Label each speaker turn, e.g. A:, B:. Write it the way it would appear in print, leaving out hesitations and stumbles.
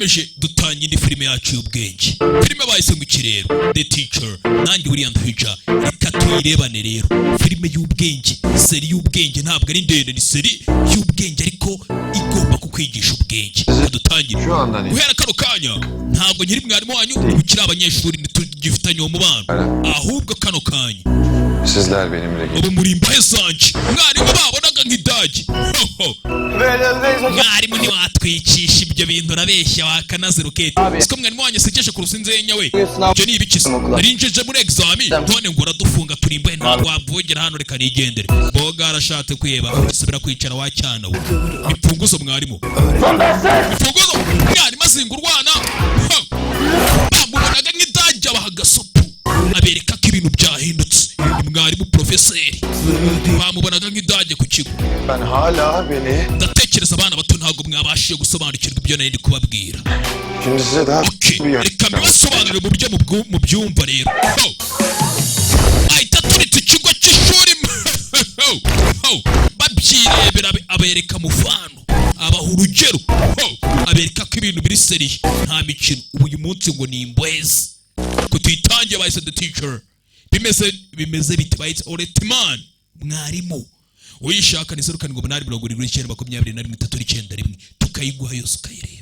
A: twiyemeje dutanye indi filime yacu y'ubwenge. Filime bayise ngo Ikirero, The Teacher. Nanjye William Hija, reka tuyirebane rero. Filime y'ubwenge, seri y'ubwenge, ntabwo ari ndende, ni seri y'ubwenge ariko igomba kukwigisha ubwenge. Dutangire guhera kano kanya. Ntabwo nyiri mwarimu wanyu ukiri abanyeshuri ntitugifitanye umubano, ahubwo kano kanya
B: sizler benimle gelin.
A: ubu muri imbahe zanje. Mwarimu babonaga nk'idagi. Mwarimu ntiwatwicisha ibyo bintu, urabeshya wakanaze roketi. Siko mwarimu wanyu asekeje ku rusinzenya we. Ibyo ni ibiki? Narinjeje muri exami none ngo uradufunga turi imbahe, ntabwo wavogera hano, reka nigendere. Boga arashatse kwiyeba, subira kwicara wacyana we. Imfunguzo mwarimu, imfunguzo. Mwarimu azinga urwana. Bamubonaga nk'idagi abaha agasopo, abereka ko ibintu byahindutse. Mwarimu profeseri bamubonaga nk'idage ku kigo.
B: Ben hala beni.
A: Ndatekereza abana bato ntabwo mwabashije gusobanukirwa ibyo nari ndi kubabwira.
B: Şimdi size daha
A: Reka mbibasobanurire mu byo mubyumva rero. Ahita turitse ikigo cy'ishuri babyirebera, abereka mufano, abaha urugero, abereka ko ibintu biri seriye nta mikino. Uyu munsi ngo ni imbwezi ko tuyitangiye bayise The Teacher. Bimeze bite bayitse Oretman mwarimu. Uyishaka ni 0787 21 23 9 tukayiguha yose ukayireba.